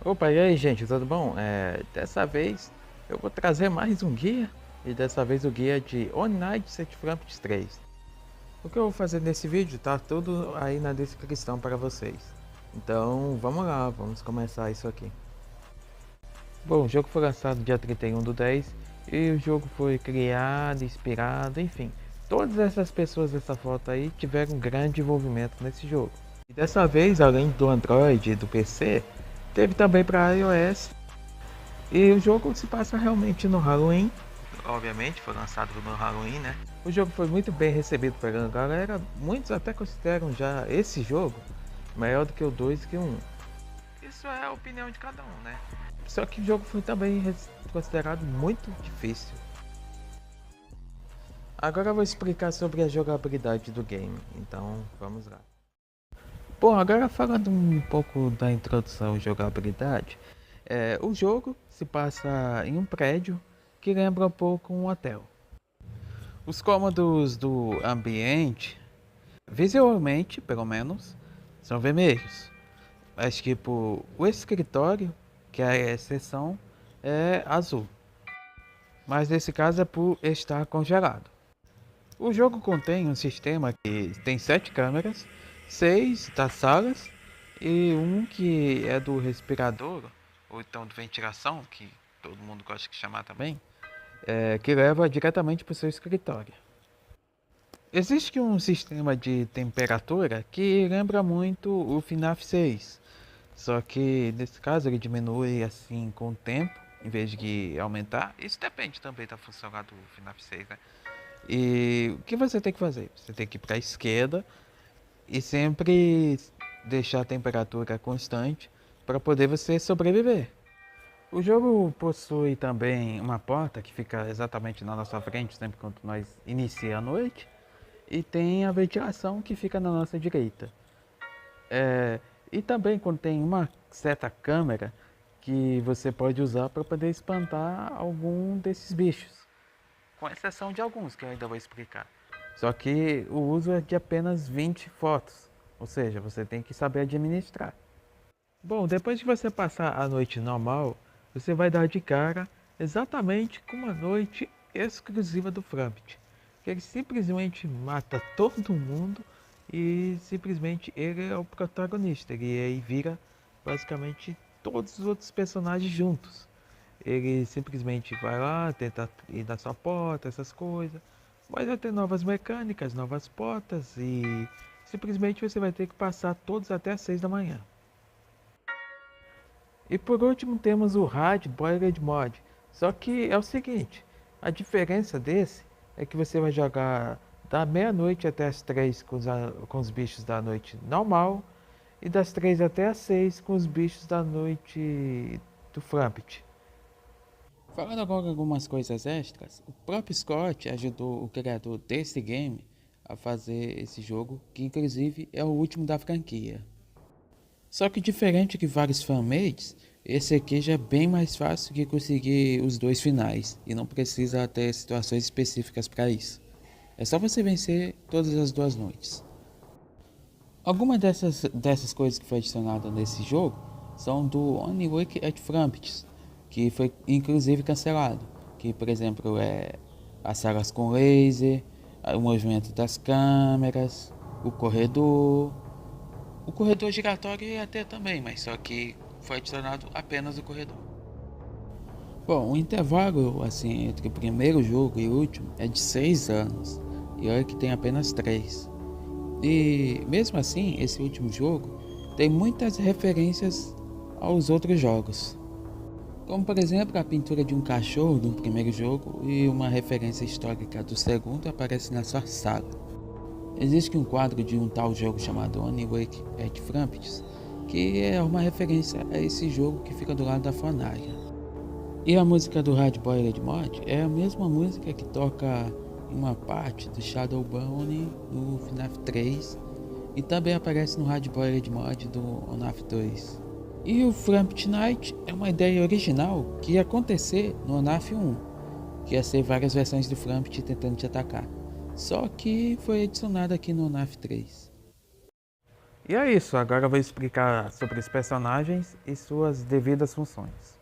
Opa, e aí gente, tudo bom? Dessa vez eu vou trazer mais um guia e dessa vez o guia de One Night at Frampton 3. O que eu vou fazer nesse vídeo tá tudo aí na descrição para vocês. Então vamos lá, vamos começar isso aqui. Bom, o jogo foi lançado dia 31/10 e o jogo foi criado, inspirado, enfim. Todas essas pessoas dessa foto aí tiveram um grande envolvimento nesse jogo. E dessa vez, além do Android e do PC, teve também para iOS. E o jogo se passa realmente no Halloween. Obviamente, foi lançado no Halloween, né? O jogo foi muito bem recebido pela galera. Muitos até consideram já esse jogo melhor do que o 2 que o 1. Isso é a opinião de cada um, né? Só que o jogo foi também considerado muito difícil. Agora eu vou explicar sobre a jogabilidade do game. Então, vamos lá. Bom, agora falando um pouco da introdução e jogabilidade, o jogo se passa em um prédio que lembra um pouco um hotel. Os cômodos do ambiente, visualmente pelo menos, são vermelhos, mas tipo o escritório, que é a exceção, é azul, mas nesse caso é por estar congelado. O jogo contém um sistema que tem 7 câmeras, 6 das salas e um que é do respirador, ou então de ventilação, que todo mundo gosta de chamar também, que leva diretamente para o seu escritório. Existe um sistema de temperatura que lembra muito o FNAF 6, só que nesse caso ele diminui assim com o tempo, em vez de aumentar. Isso depende também da função lá do FNAF 6, né? E o que você tem que fazer? Você tem que ir para a esquerda e sempre deixar a temperatura constante para poder você sobreviver. O jogo possui também uma porta que fica exatamente na nossa frente sempre quando nós inicia a noite e tem a ventilação que fica na nossa direita. E também contém uma certa câmera que você pode usar para poder espantar algum desses bichos, com exceção de alguns que eu ainda vou explicar. Só que o uso é de apenas 20 fotos, ou seja, você tem que saber administrar. Bom, depois de você passar a noite normal, você vai dar de cara exatamente com uma noite exclusiva do Frampton, que ele simplesmente mata todo mundo e simplesmente ele é o protagonista, ele aí vira basicamente todos os outros personagens juntos. Ele simplesmente vai lá, tenta ir na sua porta, essas coisas. Mas vai ter novas mecânicas, novas portas e simplesmente você vai ter que passar todos até as 6 da manhã. E por último temos o Hard Boiled Mod. Só que é o seguinte, a diferença desse é que você vai jogar da meia-noite até as 3 com os bichos da noite normal e das 3 até as 6 com os bichos da noite do Frampton. Falando agora algumas coisas extras, o próprio Scott ajudou o criador desse game a fazer esse jogo, que inclusive é o último da franquia. Só que diferente de vários fanmades, esse aqui já é bem mais fácil de conseguir os dois finais e não precisa ter situações específicas para isso. É só você vencer todas as duas noites. Algumas dessas coisas que foi adicionada nesse jogo são do Only Wake at Frampton, que foi inclusive cancelado. Que, por exemplo, é as salas com laser, o movimento das câmeras, o corredor. O corredor giratório ia ter também, mas só que foi adicionado apenas o corredor. Bom, o intervalo assim entre o primeiro jogo e o último é de 6 anos, e olha que tem apenas 3. E mesmo assim, esse último jogo tem muitas referências aos outros jogos. Como por exemplo a pintura de um cachorro do primeiro jogo e uma referência histórica do segundo aparece na sua sala. Existe um quadro de um tal jogo chamado Only Wake at Frampton, que é uma referência a esse jogo que fica do lado da fornalha. E a música do Hard Boiled Mod é a mesma música que toca em uma parte do Shadowbone no FNAF 3 e também aparece no Hard Boiled Mod do FNAF 2. E o Frampton Night é uma ideia original que ia acontecer no FNAF 1, que ia ser várias versões do Frampton tentando te atacar. Só que foi adicionado aqui no FNAF 3. E é isso, agora eu vou explicar sobre os personagens e suas devidas funções.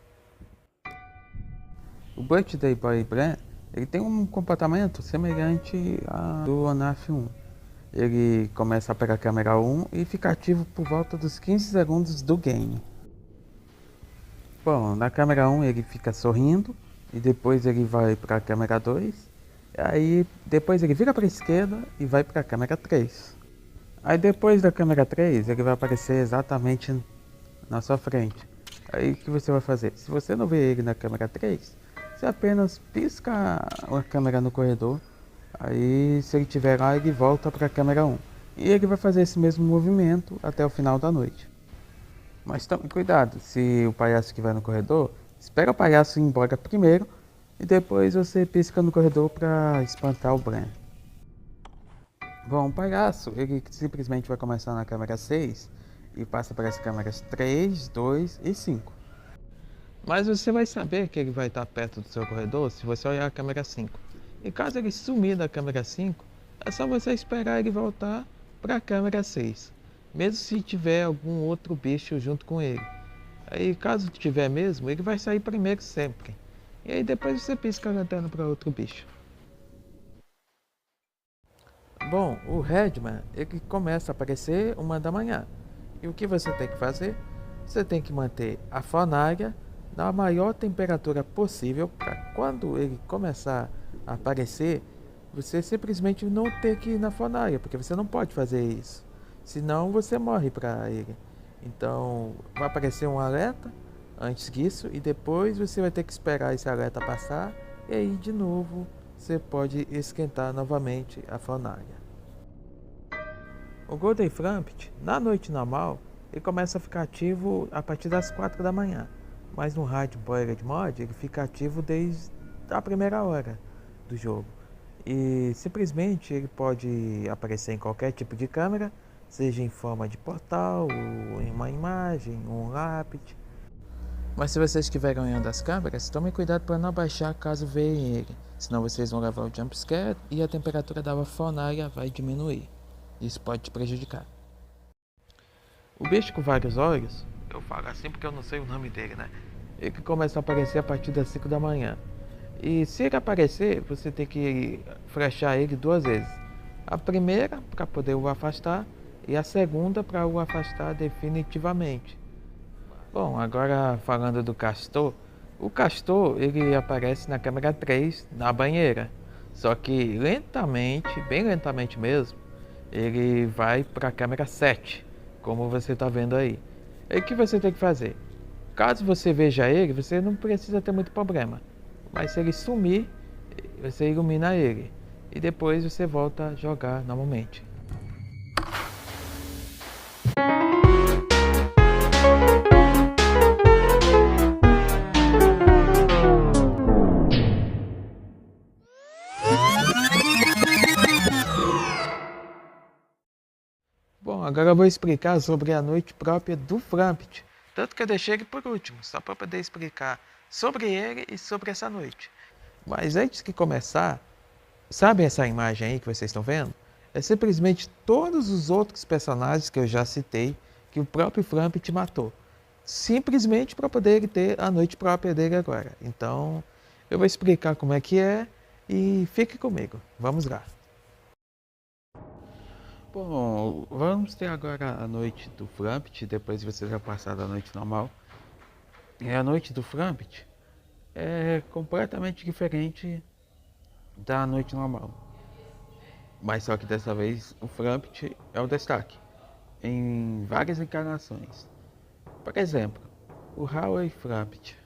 O Birthday Boy Bran, ele tem um comportamento semelhante ao do ONAF 1. Ele começa para a câmera 1 e fica ativo por volta dos 15 segundos do game. Bom, na câmera 1 ele fica sorrindo e depois ele vai para a câmera 2. Aí depois ele vira para a esquerda e vai para a câmera 3. Aí depois da câmera 3 ele vai aparecer exatamente na sua frente. Aí o que você vai fazer? Se você não vê ele na câmera 3, você apenas pisca a câmera no corredor. Aí se ele estiver lá, ele volta para a câmera 1. E ele vai fazer esse mesmo movimento até o final da noite. Mas tome cuidado, se o palhaço estiver no corredor, espera o palhaço ir embora primeiro e depois você pisca no corredor para espantar o Bran. Bom, o palhaço, ele simplesmente vai começar na câmera 6 e passa para as câmeras 3, 2 e 5. Mas você vai saber que ele vai estar perto do seu corredor se você olhar a câmera 5. E caso ele sumir da câmera 5, é só você esperar ele voltar para a câmera 6. Mesmo se tiver algum outro bicho junto com ele. Aí caso tiver mesmo, ele vai sair primeiro sempre. E aí depois você pisca a lanterna para outro bicho. Bom, o Redman, ele começa a aparecer 1 da manhã. E o que você tem que fazer? Você tem que manter a fornalha na maior temperatura possível para quando ele começar a aparecer, você simplesmente não ter que ir na fornalha, porque você não pode fazer isso. Senão você morre para ele. Então vai aparecer um alerta antes disso e depois você vai ter que esperar esse alerta passar e aí de novo você pode esquentar novamente a fornalha. O Golden Flampet, na noite normal, ele começa a ficar ativo a partir das 4 da manhã. Mas no Hard Boiled Mod ele fica ativo desde a primeira hora do jogo. E simplesmente ele pode aparecer em qualquer tipo de câmera, seja em forma de portal, ou em uma imagem, um lápide. Mas se vocês estiverem olhando as câmeras, tomem cuidado para não abaixar caso vejam ele, senão vocês vão levar o jumpscare e a temperatura da fornalha vai diminuir. Isso pode te prejudicar. O bicho com vários olhos, eu falo assim porque eu não sei o nome dele, né? Ele começa a aparecer a partir das 5 da manhã. E se ele aparecer, você tem que flechar ele 2 vezes. A primeira para poder o afastar e a segunda para o afastar definitivamente. Bom, agora falando do Castor, o Castor ele aparece na câmera 3 na banheira. Só que lentamente, bem lentamente mesmo, ele vai para a câmera 7, como você está vendo aí. E o que você tem que fazer? Caso você veja ele, você não precisa ter muito problema. Mas se ele sumir, você ilumina ele. E depois você volta a jogar normalmente. Bom, agora eu vou explicar sobre a noite própria do Flampet. Tanto que eu deixei ele por último, só para poder explicar sobre ele e sobre essa noite. Mas antes de começar, sabe essa imagem aí que vocês estão vendo? É simplesmente todos os outros personagens que eu já citei que o próprio Flampet matou. Simplesmente para poder ele ter a noite própria dele agora. Então, eu vou explicar como é que é e fique comigo. Vamos lá. Bom, vamos ter agora a noite do Flampet, depois de você já passar da noite normal. E a noite do Flampet é completamente diferente da noite normal. Mas só que dessa vez o Flampet é o destaque, em várias encarnações. Por exemplo, o Howie Flampet.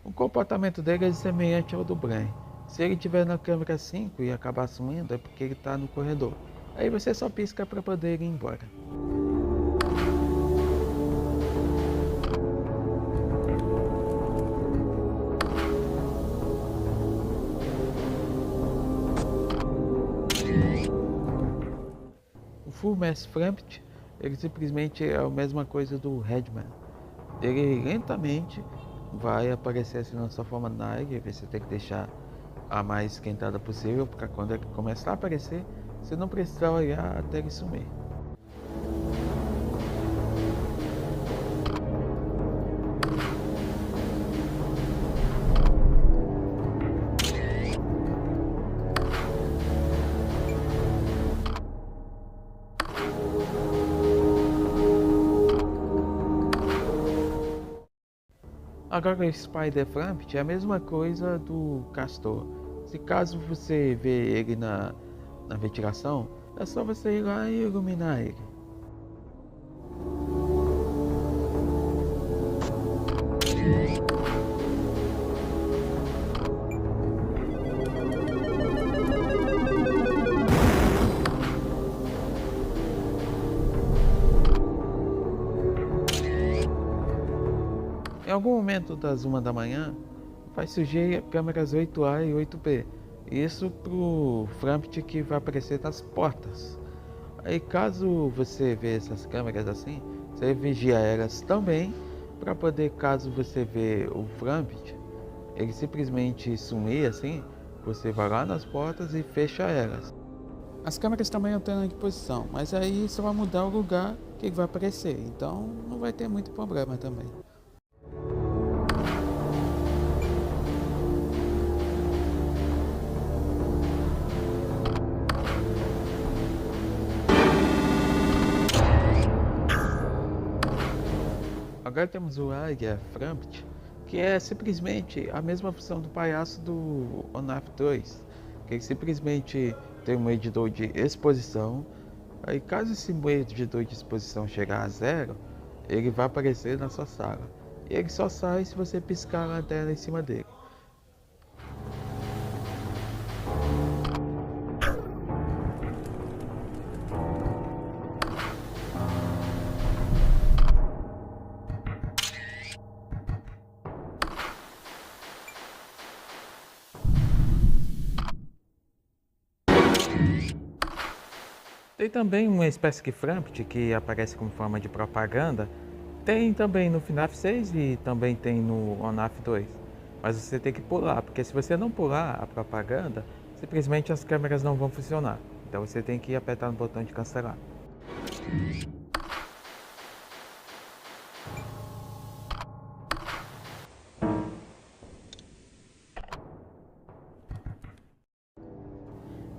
O comportamento dele é semelhante ao do Bran. Se ele estiver na câmera 5 e acabar sumindo, é porque ele está no corredor. Aí você só pisca para poder ir embora. O Full Mass Flampet, ele simplesmente é a mesma coisa do Redman. Ele lentamente vai aparecer assim na sua forma Nike, você tem que deixar a mais esquentada possível, para quando ele começar a aparecer, você não precisa olhar até ele sumir. Agora o Spider Frampt é a mesma coisa do Castor. Se caso você vê ele na ventilação, é só você ir lá e iluminar ele. Em algum momento das 1 da manhã, vai surgir câmeras 8A e 8B. Isso pro Frampt que vai aparecer nas portas. Aí caso você vê essas câmeras assim, você vigia elas também, para poder, caso você vê o Frampt, ele simplesmente sumir assim, você vai lá nas portas e fecha elas. As câmeras também alternam de posição, mas aí só vai mudar o lugar que ele vai aparecer, então não vai ter muito problema também. Agora temos o Águia Frampt, que é simplesmente a mesma função do palhaço do ONAF 2, que ele simplesmente tem um medidor de exposição. Aí caso esse medidor de exposição chegar a zero, ele vai aparecer na sua sala. E ele só sai se você piscar a lanterna em cima dele. Tem também uma espécie de Frampt que aparece como forma de propaganda. Tem também no FNAF 6 e também tem no ONAF 2. Mas você tem que pular, porque se você não pular a propaganda, simplesmente as câmeras não vão funcionar. Então você tem que apertar no botão de cancelar.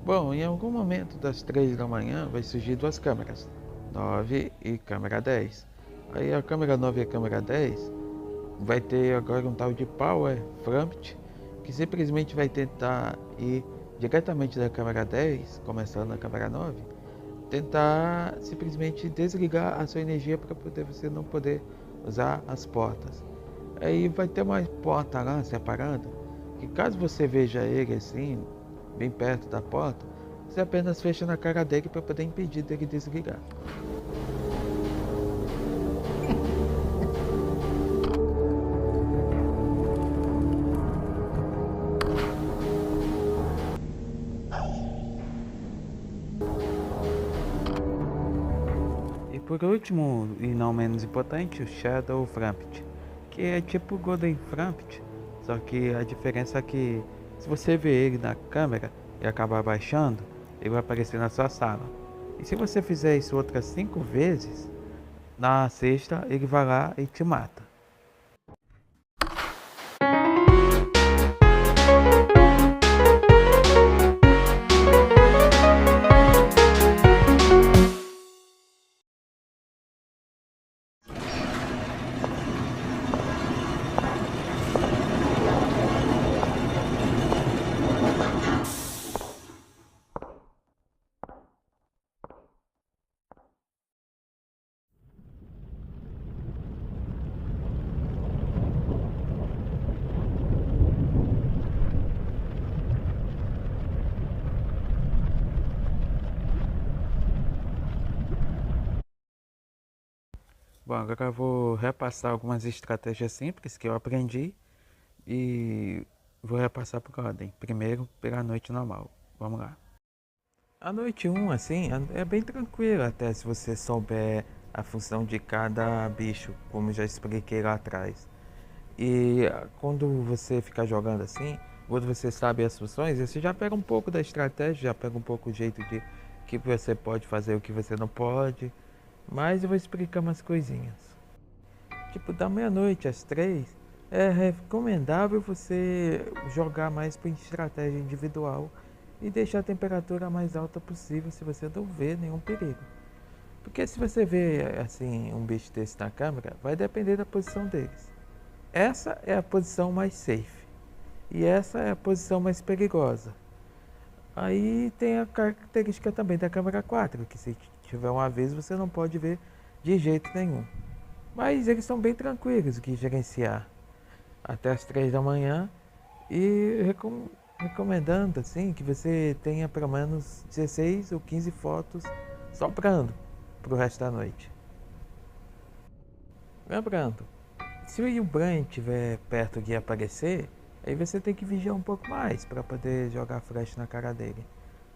Bom, em algum momento das 3 da manhã vai surgir duas câmeras, 9 e câmera 10. Aí a câmera 9 e a câmera 10 vai ter agora um tal de Power Frampt, que simplesmente vai tentar ir diretamente da câmera 10, começando na câmera 9, tentar simplesmente desligar a sua energia para poder você não poder usar as portas. Aí vai ter uma porta lá separada, que caso você veja ele assim, bem perto da porta, você apenas fecha na cara dele para poder impedir dele desligar. E por último, e não menos importante, o Shadow Frampt, que é tipo o Golden Frampt, só que a diferença é que se você ver ele na câmera e acabar baixando, ele vai aparecer na sua sala. E se você fizer isso outras 5 vezes, na sexta ele vai lá e te mata. Bom, agora eu vou repassar algumas estratégias simples que eu aprendi e vou repassar por ordem. Primeiro, pela noite normal. Vamos lá. A noite 1, assim, é bem tranquila até se você souber a função de cada bicho, como já expliquei lá atrás. E quando você ficar jogando assim, quando você sabe as funções, você já pega um pouco da estratégia, já pega um pouco o jeito de que você pode fazer, o que você não pode. Mas eu vou explicar umas coisinhas. Tipo, da meia-noite às 3, é recomendável você jogar mais por estratégia individual e deixar a temperatura mais alta possível se você não vê nenhum perigo. Porque se você vê assim um bicho desse na câmera, vai depender da posição deles. essa é a posição mais safe e essa é a posição mais perigosa. Aí tem a característica também da câmera 4, que se tiver um aviso você não pode ver de jeito nenhum. Mas eles são bem tranquilos de gerenciar até as 3 da manhã e recomendando assim que você tenha pelo menos 16 ou 15 fotos sobrando para o resto da noite. Lembrando, se o Bran estiver perto de aparecer, aí você tem que vigiar um pouco mais para poder jogar flash na cara dele.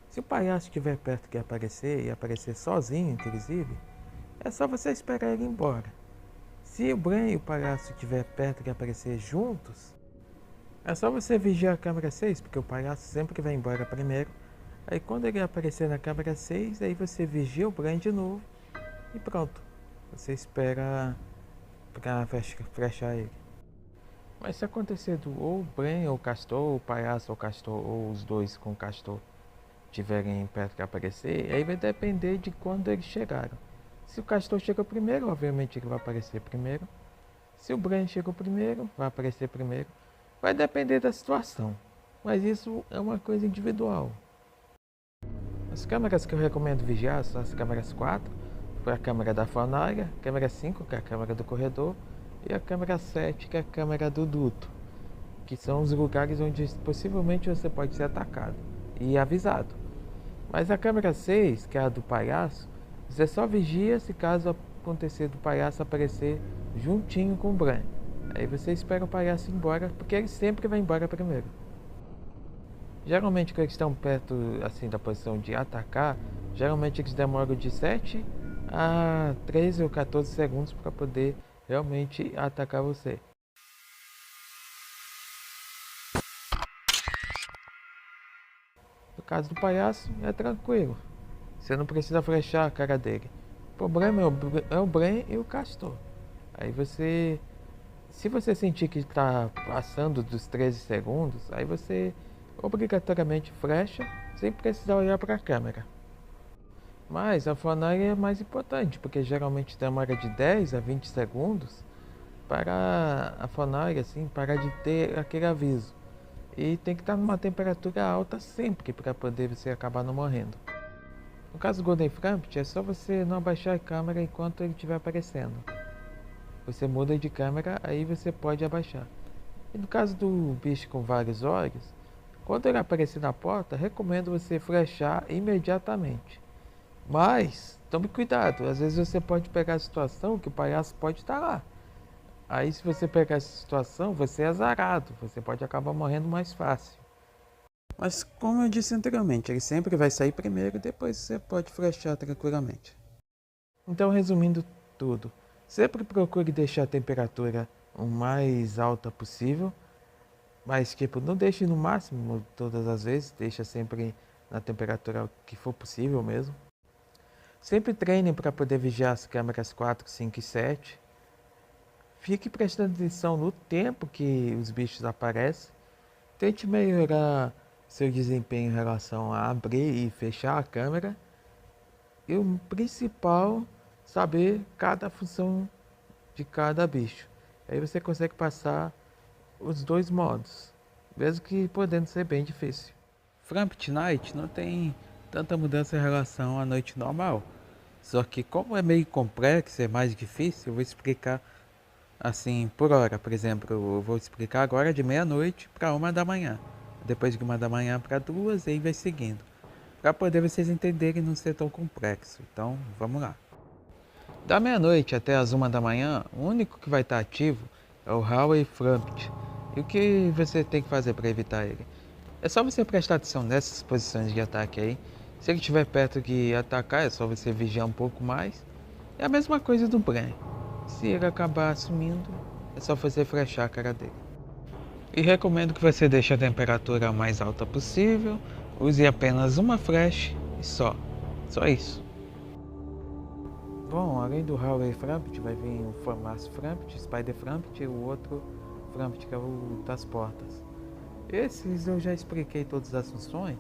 Se o palhaço estiver perto de aparecer e aparecer sozinho, inclusive, é só você esperar ele ir embora. Se o Bran e o palhaço estiver perto de aparecer juntos, é só você vigiar a câmera 6, porque o palhaço sempre vai embora primeiro. Aí quando ele aparecer na câmera 6, aí você vigia o Bran de novo e pronto. Você espera pra flechar ele. Mas se acontecer do ou o Bran ou o Castor, ou o palhaço ou o Castor, ou os dois com o Castor tiverem perto de aparecer, aí vai depender de quando eles chegaram. Se o Castor chegou primeiro, obviamente ele vai aparecer primeiro. Se o Bran chegou primeiro, vai aparecer primeiro. Vai depender da situação, mas isso é uma coisa individual. As câmeras que eu recomendo vigiar são as câmeras 4, que é a câmera da fornalha, a câmera 5, que é a câmera do corredor, e a câmera 7, que é a câmera do duto, que são os lugares onde possivelmente você pode ser atacado e avisado. Mas a câmera 6, que é a do palhaço, você só vigia se caso acontecer do palhaço aparecer juntinho com o Bran. Aí você espera o palhaço ir embora, porque ele sempre vai embora primeiro. Geralmente quando eles estão perto assim da posição de atacar, geralmente eles demoram de 7 a 13 ou 14 segundos para poder realmente atacar você. No caso do palhaço, é tranquilo. Você não precisa flechar a cara dele. O problema é o Bran e o Castor. Aí você... Se você sentir que está passando dos 13 segundos, aí você obrigatoriamente flecha sem precisar olhar para a câmera. Mas a fornalha é mais importante, porque geralmente demora de 10 a 20 segundos para a fornalha assim, parar de ter aquele aviso. E tem que estar numa temperatura alta sempre para poder você acabar não morrendo. No caso do Golden Framped, é só você não abaixar a câmera enquanto ele estiver aparecendo. Você muda de câmera, aí você pode abaixar. E no caso do bicho com vários olhos, quando ele aparecer na porta, recomendo você flechar imediatamente. Mas, tome cuidado, às vezes você pode pegar a situação que o palhaço pode estar lá. Aí se você pegar essa situação, você é azarado, você pode acabar morrendo mais fácil. Mas como eu disse anteriormente, ele sempre vai sair primeiro e depois você pode flechar tranquilamente. Então resumindo tudo, sempre procure deixar a temperatura o mais alta possível, mas tipo, não deixe no máximo todas as vezes, deixa sempre na temperatura que for possível mesmo. Sempre treine para poder vigiar as câmeras 4, 5 e 7. Fique prestando atenção no tempo que os bichos aparecem. Tente melhorar seu desempenho em relação a abrir e fechar a câmera. E o principal, saber cada função de cada bicho. Aí você consegue passar os dois modos, mesmo que podendo ser bem difícil. Framped Night não tem tanta mudança em relação à noite normal. Só que como é meio complexo, é mais difícil, eu vou explicar assim por hora. Por exemplo, eu vou explicar agora de meia-noite para 1 da manhã. Depois de 1 da manhã para 2 e aí vai seguindo. Para poder vocês entenderem e não ser tão complexo. Então, vamos lá. Da meia-noite até as 1 da manhã, o único que vai estar ativo é o Howey Framped. E o que você tem que fazer para evitar ele? É só você prestar atenção nessas posições de ataque aí. Se ele estiver perto de atacar, é só você vigiar um pouco mais. É a mesma coisa do Bran. Se ele acabar sumindo, é só você flechar a cara dele. E recomendo que você deixe a temperatura mais alta possível. Use apenas uma flash e só. Só isso. Bom, além do Howey Framped, vai vir o Famas Framped, Spider Framped e o outro Framped, que é o das portas. Esses eu já expliquei todas as funções,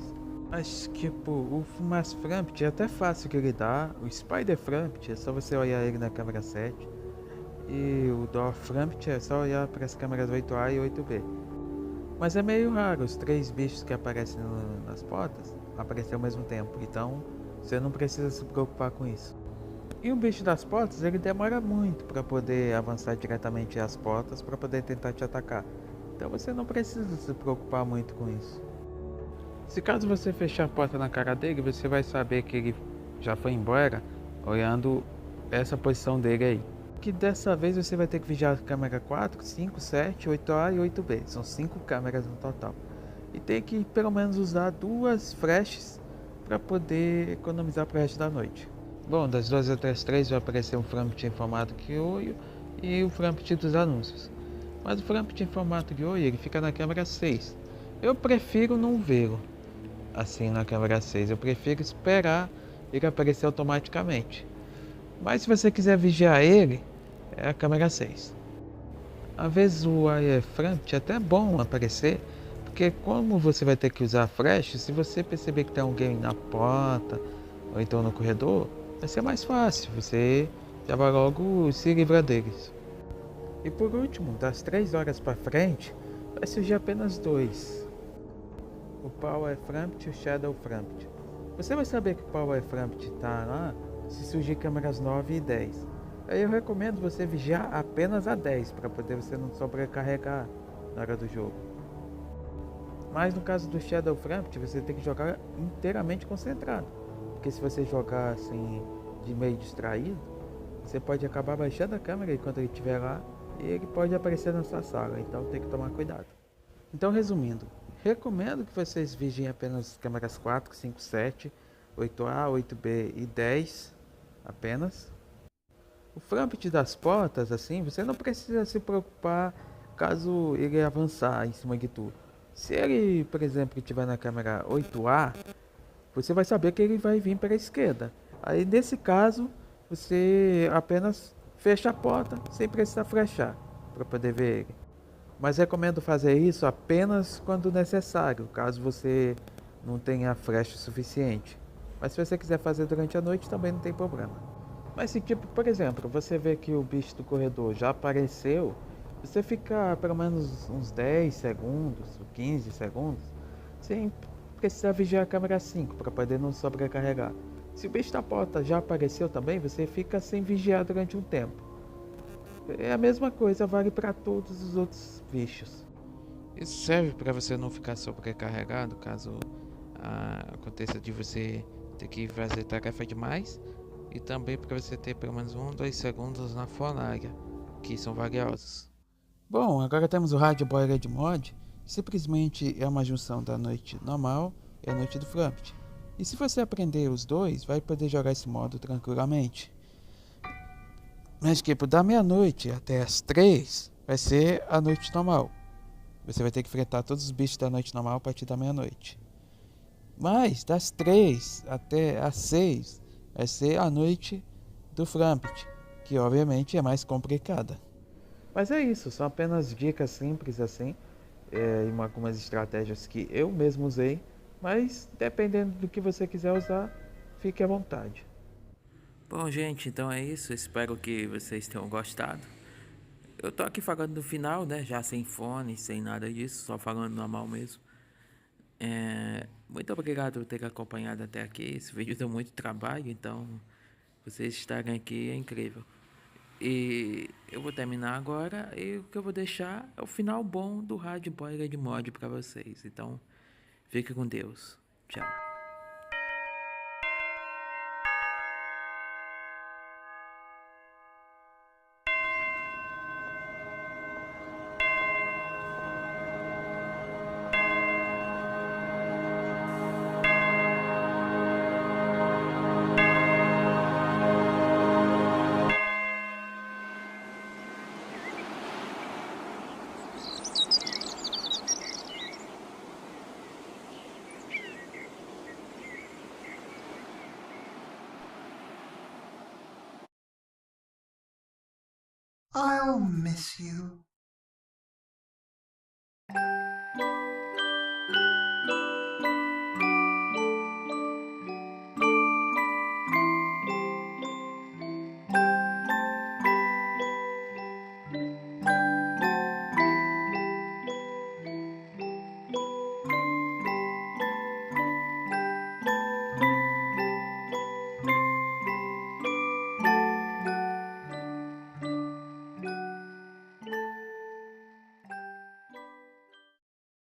mas tipo, o Famas Framped é até fácil de lidar. O Spider Framped é só você olhar ele na câmera 7. E o do Frampton é só olhar para as câmeras 8A e 8B. Mas é meio raro os três bichos que aparecem nas portas aparecer ao mesmo tempo, então você não precisa se preocupar com isso. E o bicho das portas, ele demora muito para poder avançar diretamente às portas para poder tentar te atacar. Então você não precisa se preocupar muito com isso. Se caso você fechar a porta na cara dele, você vai saber que ele já foi embora olhando essa posição dele aí. Que dessa vez você vai ter que vigiar a câmera 4, 5, 7, 8A e 8B. São 5 câmeras no total. E tem que pelo menos usar 2 flashes para poder economizar para o resto da noite. Bom, das 2 até as 3 vai aparecer um Frampton em formato de olho e o Frampton dos anúncios. Mas o Frampton em formato de olho ele fica na câmera 6. Eu prefiro não vê-lo assim na câmera 6. Eu prefiro esperar ele aparecer automaticamente. Mas se você quiser vigiar ele, é a câmera 6. Às vezes o wireframe é até bom aparecer, porque como você vai ter que usar flash, se você perceber que tem alguém na porta ou então no corredor, vai ser mais fácil, você já vai logo se livrar deles. E por último, das 3 horas para frente, vai surgir apenas 2. O Power Frampton e o Shadow Frampton. Você vai saber que o Power Frampton está lá se surgir câmeras 9 e 10. Aí eu recomendo você vigiar apenas a 10 para poder você não sobrecarregar na hora do jogo. Mas no caso do Shadow Frampton você tem que jogar inteiramente concentrado, porque se você jogar assim de meio distraído, você pode acabar baixando a câmera enquanto ele estiver lá e ele pode aparecer na sua sala, então tem que tomar cuidado. Então resumindo, recomendo que vocês vigiem apenas câmeras 4, 5, 7, 8A, 8B e 10 apenas. O Frampton das portas, assim, você não precisa se preocupar caso ele avançar em cima de tu. Se ele, por exemplo, estiver na câmera 8A, você vai saber que ele vai vir para a esquerda. Aí nesse caso, você apenas fecha a porta sem precisar flechar para poder ver ele. Mas recomendo fazer isso apenas quando necessário, caso você não tenha flash suficiente. Mas se você quiser fazer durante a noite também não tem problema. Mas se tipo, por exemplo, você vê que o bicho do corredor já apareceu, você fica pelo menos uns 10 segundos, 15 segundos, sem precisar vigiar a câmera 5 para poder não sobrecarregar. Se o bicho da porta já apareceu também, você fica sem vigiar durante um tempo. É a mesma coisa, vale para todos os outros bichos. Isso serve para você não ficar sobrecarregado caso aconteça de você ter que fazer tarefa demais, e também para você ter pelo menos 1 ou 2 segundos na fornalha, que são valiosos. Bom, agora temos o Rádio Boiler de Mod, simplesmente é uma junção da noite normal e a noite do Frampton. E se você aprender os dois, vai poder jogar esse modo tranquilamente. Mas tipo, da meia-noite até as 3 vai ser a noite normal. Você vai ter que enfrentar todos os bichos da noite normal a partir da meia-noite. Mas das 3 até as 6 vai ser a noite do Frampton, que obviamente é mais complicada. Mas é isso, são apenas dicas simples assim, e algumas estratégias que eu mesmo usei, mas dependendo do que você quiser usar, fique à vontade. Bom, gente, então é isso. Espero que vocês tenham gostado. Eu tô aqui falando no final, né? Já sem fone, sem nada disso, só falando normal mesmo. Muito obrigado por ter acompanhado até aqui. Esse vídeo deu muito trabalho, então vocês estarem aqui é incrível. E eu vou terminar agora e o que eu vou deixar é o final bom do Rádio Boiler de Mod pra vocês. Então, fique com Deus. Tchau. I'll miss you.